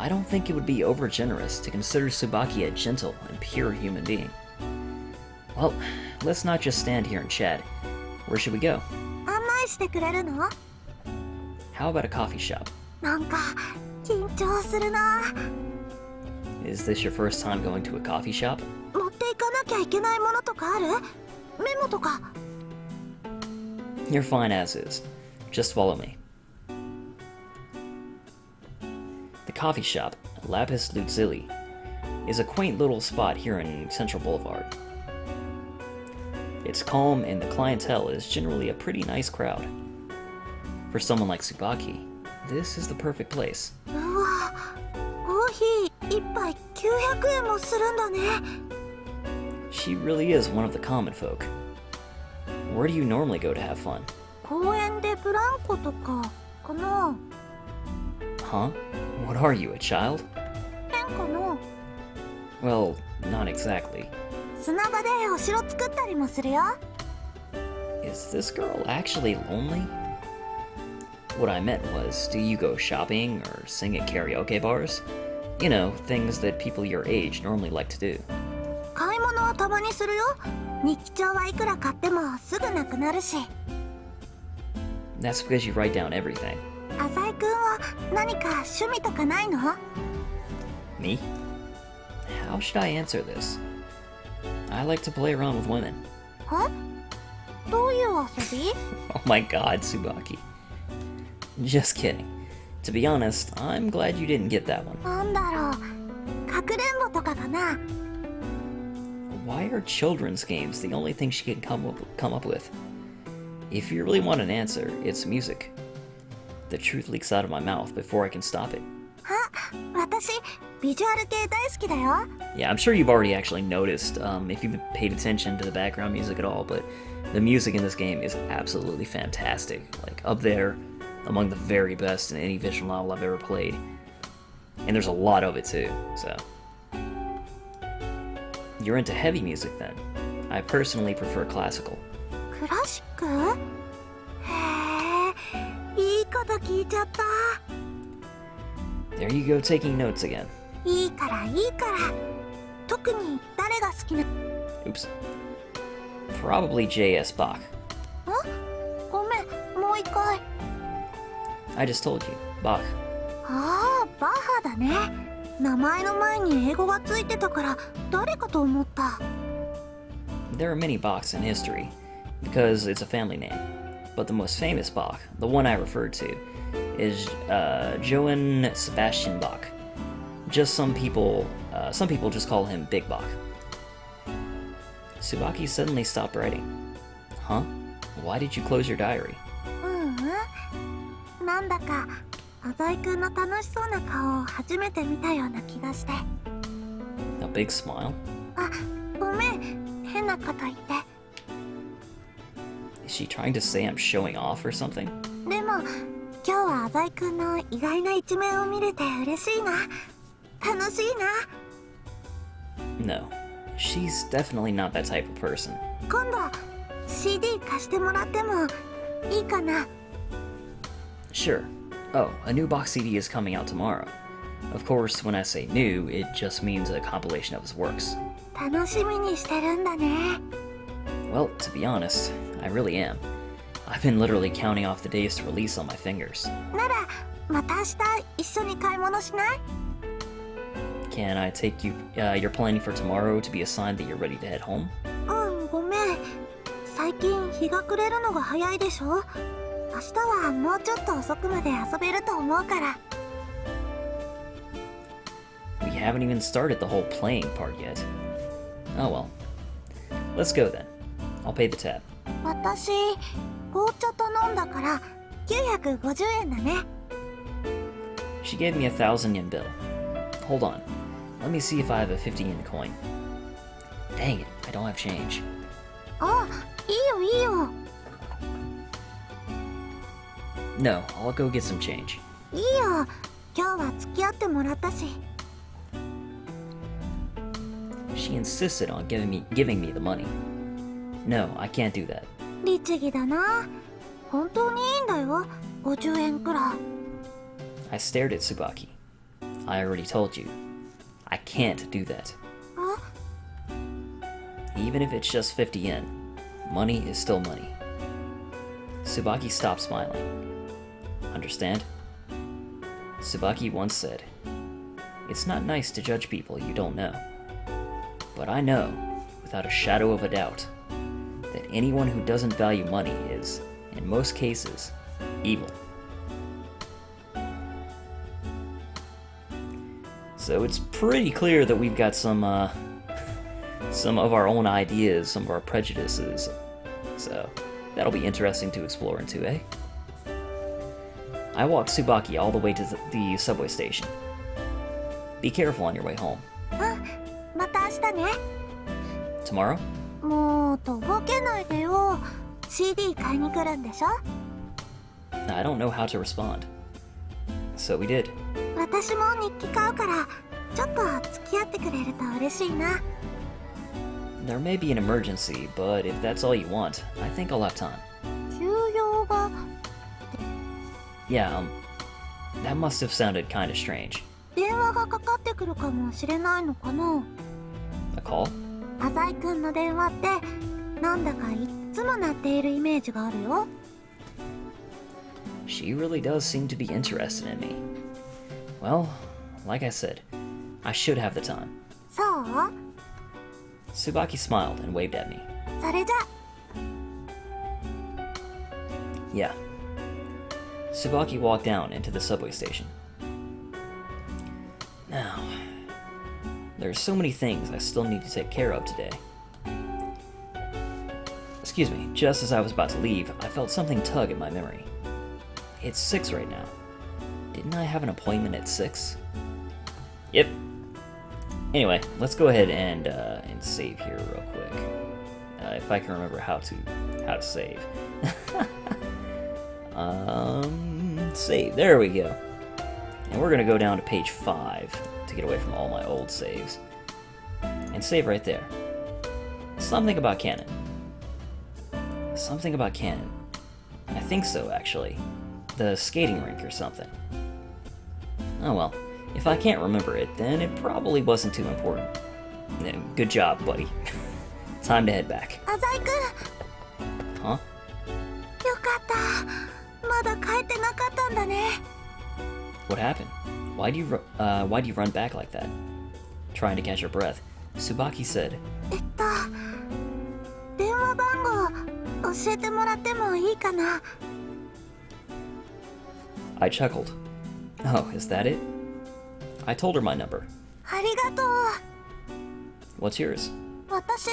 I don't think it would be overgenerous to consider Tsubaki a gentle and pure human being. Well, let's not just stand here and chat. Where should we go? 案内してくれるの？ How about a coffee shop? なんか緊張するな。 Is this your first time going to a coffee shop? 持っていかなきゃいけないものとかある？メモとか。 You're fine as is. Just follow me. The coffee shop, Lapis Lazuli, is a quaint little spot here in Central Boulevard. It's calm and the clientele is generally a pretty nice crowd. For someone like Tsubaki, this is the perfect place. うわ、コーヒー1杯900円もするんだね。 She really is one of the common folk. Where do you normally go to have fun? 公園でブランコとかかな。 Huh? What are you, a child? 変かな。 Well, not exactly. 砂場でお城作ったりもするよ。 Is this girl actually lonely? What I meant was, do you go shopping or sing at karaoke bars? You know, things that people your age normally like to do. 買い物はたまにするよ。日記帳はいくら買ってもすぐなくなるし。 That's because you write down everything. 浅井くんは何か趣味とかないの？ Me? How should I answer this? I like to play around with women. は？どういう遊び？ Oh my god, Tsubaki. Just kidding. To be honest, I'm glad you didn't get that one. なんだろう。かくれんぼとかかな。 Why are children's games the only thing she can come up with? If you really want an answer, it's music. The truth leaks out of my mouth before I can stop it. あ、私ビジュアル系大好きだよ。 Yeah, I'm sure you've already actually noticed if you've paid attention to the background music at all, but the music in this game is absolutely fantastic. Like, up there among the very best in any visual novel I've ever played. And there's a lot of it too, so. You're into heavy music then. I personally prefer classical. クラシック？へえ、いいこと聞いちゃった。 There you go, taking notes again. いいからいいから。特に誰が好きな？ Oops. Probably J.S. Bach. ごめん、もう一回。 I just told you, Bach. ああ、バッハだね。名前の前に英語がついてたから誰かと思った。 There are many Bachs in history, because it's a family name. But the most famous Bach, the one I referred to, is Johann Sebastian Bach. Some people just call him Big Bach. Tsubaki suddenly stopped writing. Huh? Why did you close your diary? なんだか浅井くんの楽しそうな顔を初めて見たような気がして。 A big smile? あ、ごめん、変なこと言って。 Is she trying to say I'm showing off or something? でも今日は浅井くんの意外な一面を見れて嬉しいな。楽しいな。 No. She's definitely not that type of person. 今度 CD 貸してもらってもいいかな。 Sure. Oh, a new Bach CD is coming out tomorrow. Of course, when I say new, it just means a compilation of his works. 楽しみにしてるんだね。 Well, to be honest, I really am. I've been literally counting off the days to release on my fingers. ならまた明日一緒に買い物しない？ Can I take you, you're planning for tomorrow to be a sign that you're ready to head home? うん、ごめん。最近日が暮れるのが早いでしょ。明日はもうちょっと遅くまで遊べると思うから。 We haven't even started the whole playing part yet. Oh well. Let's go then. I'll pay the tab. 私紅茶と飲んだから950円だね。 She gave me a 1,000 yen bill. Hold on. Let me see if I have a 50 yen coin. Dang it, I don't have change. あ、いいよいいよ。 No, I'll go get some change. いいよ。今日は付き合ってもらったし。 She insisted on giving me the money. No, I can't do that. 律儀だな。本当にいいんだよ。50円くらい。 I stared at Tsubaki. I already told you. I can't do that. あ、 Even if it's just 50 yen, money is still money. Tsubaki stopped smiling. Understand? Tsubaki once said, "It's not nice to judge people you don't know. But I know, without a shadow of a doubt, that anyone who doesn't value money is, in most cases, evil." So it's pretty clear that we've got some of our own ideas, some of our prejudices. So that'll be interesting to explore into, eh? I walked Tsubaki all the way to the subway station. Be careful on your way home. また明日ね。 Tomorrow? もうとぼけないでよ。CD 買いに来るんでしょ。 I don't know how to respond. So we did. 私も日記買うから、ちょっと付き合ってくれると嬉しいな。 There may be an emergency, but if that's all you want, I think I'll have time. 休養が Yeah, that must have sounded kinda strange. 電話がかかってくるかもしれないのかな。 A call? 浅井くんの電話ってなんだかいっつも鳴っているイメージがあるよ。 She really does seem to be interested in me. Well, like I said, I should have the time. そう？ Tsubaki smiled and waved at me. それじゃ。 Yeah. Tsubaki walked down into the subway station. Now, there are so many things I still need to take care of today. Excuse me, just as I was about to leave, I felt something tug at my memory. It's 6 right now. Didn't I have an appointment at 6? Yep. Anyway, let's go ahead and save here real quick. If I can remember how to save. Save. There we go. And we're gonna go down to page 5 to get away from all my old saves. And save right there. Something about Cannon. Something about Cannon. I think so, actually. The skating rink or something. Oh well. If I can't remember it, then it probably wasn't too important. Good job, buddy. Time to head back. 浅井くん。 Huh? よかった。まだ帰ってなかったんだね。 What happened? Why do you run back like that? Trying to catch her breath, Tsubaki said, 電話番号教えてもらってもいいかな。 I chuckled. Oh, is that it? I told her my number. ありがとう。 What's yours? 私、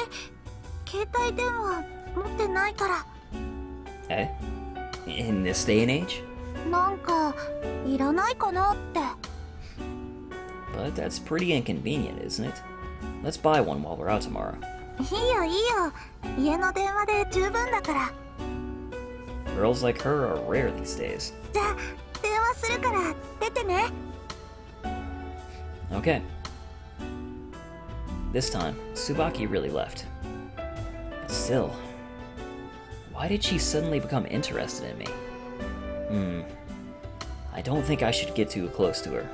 携帯電話持ってないから。 Eh? In this day and age? なんか、いらないかなって。 But that's pretty inconvenient, isn't it? Let's buy one while we're out tomorrow. いいよいいよ。家の電話で十分だから。 Girls like her are rare these days. じゃあ、電話するから出てね。 Okay. This time, Tsubaki really left. But still, why did she suddenly become interested in me? I don't think I should get too close to her.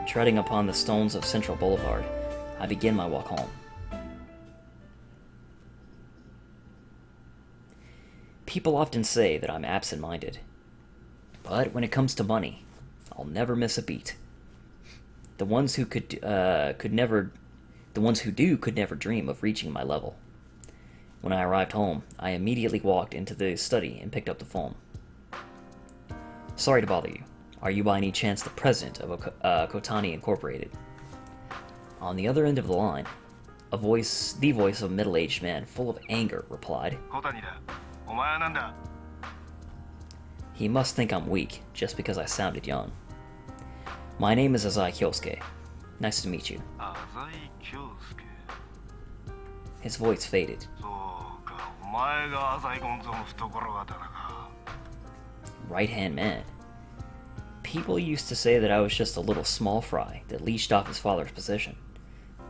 Treading upon the stones of Central Boulevard, I begin my walk home. People often say that I'm absent-minded. But when it comes to money, I'll never miss a beat. The ones who could never dream of reaching my level. When I arrived home, I immediately walked into the study and picked up the phone. Sorry to bother you. Are you by any chance the president of Kotani Incorporated? On the other end of the line, the voice of a middle-aged man full of anger replied. He must think I'm weak just because I sounded young. My name is Azai Kyosuke. Nice to meet you. His voice faded. Right-hand man. People used to say that I was just a little small fry that leached off his father's position.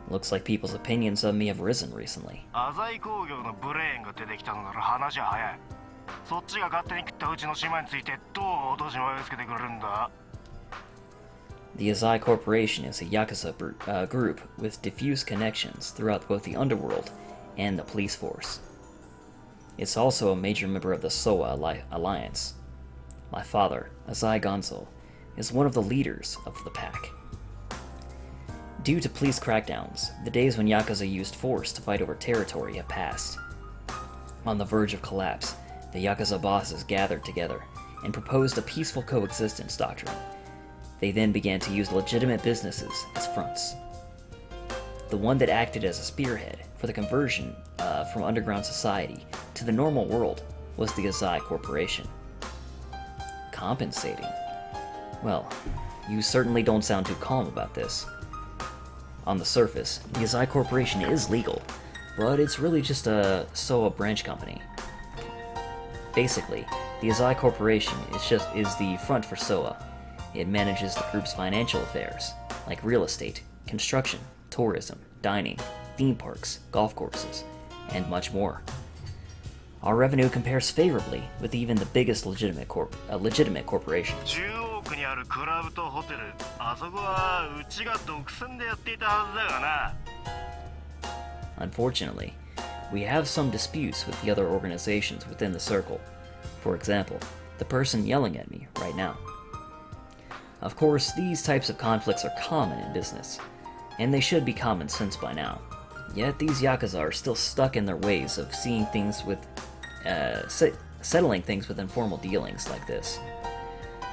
Looks like people's opinions of me have risen recently. The Azai Corporation is a yakuza group with diffuse connections throughout both the underworld and the police force. It's also a major member of the Soa Alliance. My father, Azai Gonzo, is one of the leaders of the pack. Due to police crackdowns, the days when yakuza used force to fight over territory have passed. On the verge of collapse, the yakuza bosses gathered together and proposed a peaceful coexistence doctrine. They then began to use legitimate businesses as fronts. The one that acted as a spearhead for the conversion from underground society to the normal world was the Azai Corporation. Compensating? Well, you certainly don't sound too calm about this. On the surface, the Azai Corporation is legal, but it's really just a SOA branch company. Basically, the Azai Corporation is the front for SOA. It manages the group's financial affairs, like real estate, construction, tourism, dining, theme parks, golf courses, and much more. Our revenue compares favorably with even the biggest legitimate corporations. 中央区にあるクラブとホテル、あそこはうちが独占でやっていたはずだがな。Unfortunately, we have some disputes with the other organizations within the circle. For example, the person yelling at me right now. Of course, these types of conflicts are common in business, and they should be common sense by now. Yet these yakuza are still stuck in their ways of seeing things with, settling things with informal dealings like this.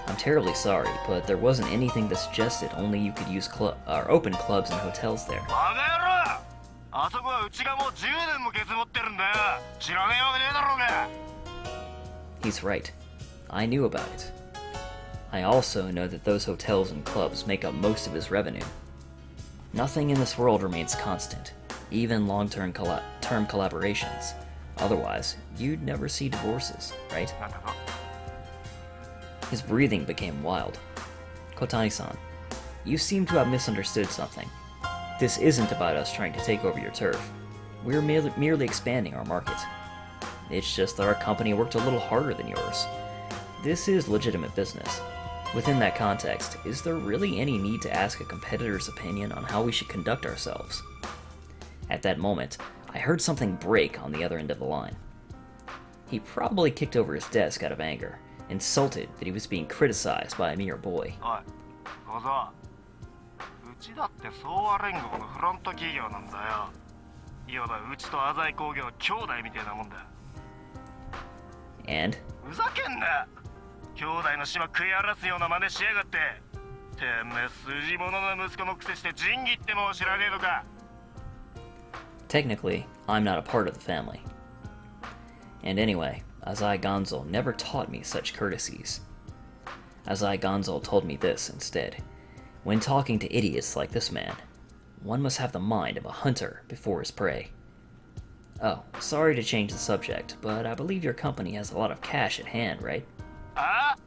I'm terribly sorry, but there wasn't anything that suggested only you could use open clubs and hotels there. バカ野郎！あそこはうちがもう10年もケツ持ってるんだよ。知らねえわけねえだろうが。 He's right. I knew about it. I also know that those hotels and clubs make up most of his revenue. Nothing in this world remains constant, even long-term collaborations. Otherwise, you'd never see divorces, right? なんだと？ His breathing became wild. Kotani-san, you seem to have misunderstood something. This isn't about us trying to take over your turf. We're merely expanding our market. It's just that our company worked a little harder than yours. This is legitimate business. Within that context, is there really any need to ask a competitor's opinion on how we should conduct ourselves? At that moment, I heard something break on the other end of the line. He probably kicked over his desk out of anger, insulted that he was being criticized by a mere boy. おい、小僧。うちだって総和連合のフロント企業なんだよ。いわばうちと浅井工業は兄弟みたいなもんだ。 And? ふざけんな！兄弟の島食い荒らすような真似しやがって。てめえ筋物の息子のくせして仁義ってもんを知らねえのか。 Technically, I'm not a part of the family. And anyway, Azai Gonzo never taught me such courtesies. Azai Gonzo told me this instead. When talking to idiots like this man, one must have the mind of a hunter before his prey. Oh, sorry to change the subject, but I believe your company has a lot of cash at hand, right? ああ？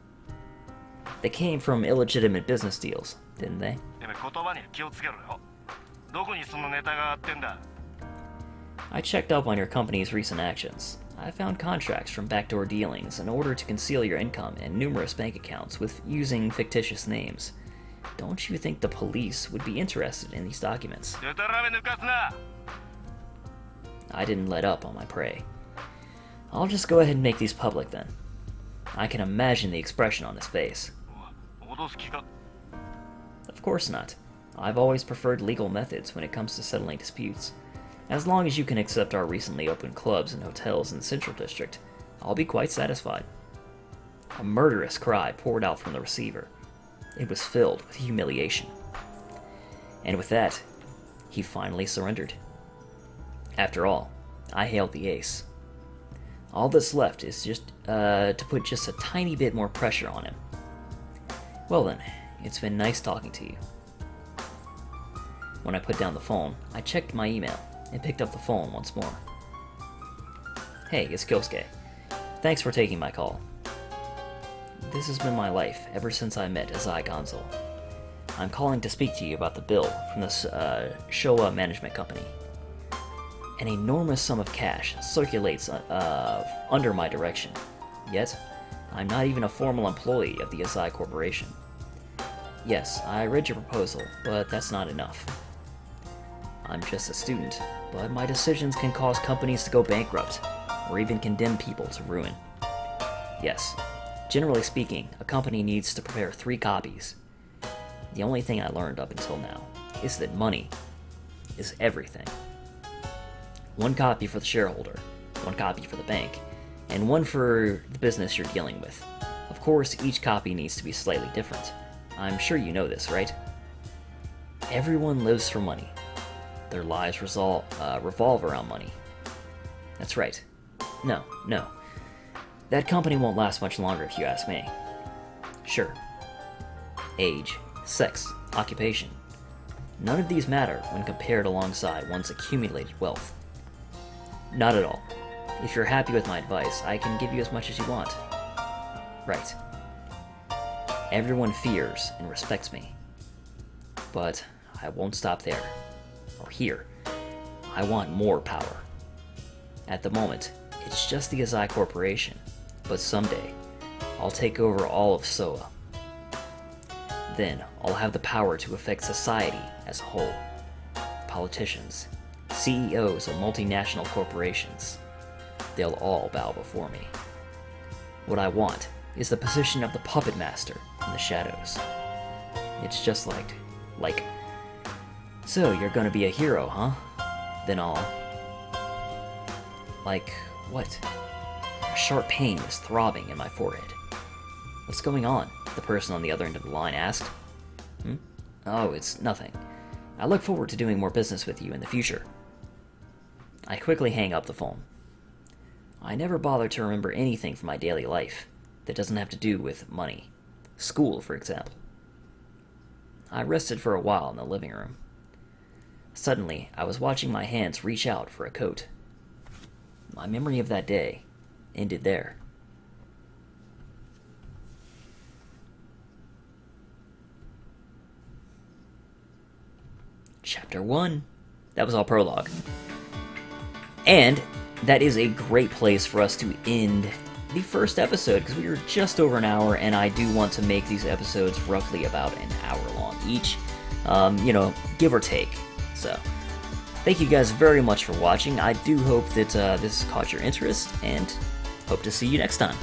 They came from illegitimate business deals, didn't they? てめえ言葉には気をつけろよ。どこにそのネタがあってんだ？ I checked up on your company's recent actions. I found contracts from backdoor dealings in order to conceal your income and numerous bank accounts with using fictitious names. Don't you think the police would be interested in these documents? でたらめ抜かすな！ I didn't let up on my prey. I'll just go ahead and make these public then. I can imagine the expression on his face. 脅す気か？ Of course not. I've always preferred legal methods when it comes to settling disputes. As long as you can accept our recently opened clubs and hotels in the Central District, I'll be quite satisfied. A murderous cry poured out from the receiver. It was filled with humiliation. And with that, he finally surrendered. After all, I hailed the ace. All that's left is just to put just a tiny bit more pressure on him. Well then, it's been nice talking to you. When I put down the phone, I checked my email and picked up the phone once more. Hey, it's Kyosuke. Thanks for taking my call. This has been my life ever since I met Azai Gonzo. I'm calling to speak to you about the bill from this Showa management company. An enormous sum of cash circulates under my direction. Yet, I'm not even a formal employee of the Azai Corporation. Yes, I read your proposal, but that's not enough. I'm just a student, but my decisions can cause companies to go bankrupt, or even condemn people to ruin. Yes, Generally speaking, a company needs to prepare 3 copies. The only thing I learned up until now is that money is everything. 1 copy for the shareholder, 1 copy for the bank, and 1 for the business you're dealing with. Of course, each copy needs to be slightly different. I'm sure you know this, right? Everyone lives for money. Their lives revolve around money. That's right. No. That company won't last much longer if you ask me. Sure. Age, sex, occupation. None of these matter when compared alongside one's accumulated wealth. Not at all. If you're happy with my advice, I can give you as much as you want. Right. Everyone fears and respects me. But I won't stop there. Or here. I want more power. At the moment, it's just the Azai Corporation, but someday, I'll take over all of Soa. Then, I'll have the power to affect society as a whole. Politicians, CEOs of multinational corporations, they'll all bow before me. What I want is the position of the puppet master in the shadows. It's just like, so you're gonna be a hero, huh? Then I'll... Like, what? A sharp pain is throbbing in my forehead. What's going on? The person on the other end of the line asked. Oh, it's nothing. I look forward to doing more business with you in the future. I quickly hang up the phone. I never bother to remember anything from my daily life that doesn't have to do with money. School, for example. I rested for a while in the living room. Suddenly, I was watching my hands reach out for a coat. My memory of that day ended there. Chapter 1. That was all prologue. And that is a great place for us to end the first episode, because we were just over an hour, and I do want to make these episodes roughly about an hour long each, give or take. So, thank you guys very much for watching. I do hope that this caught your interest, and hope to see you next time.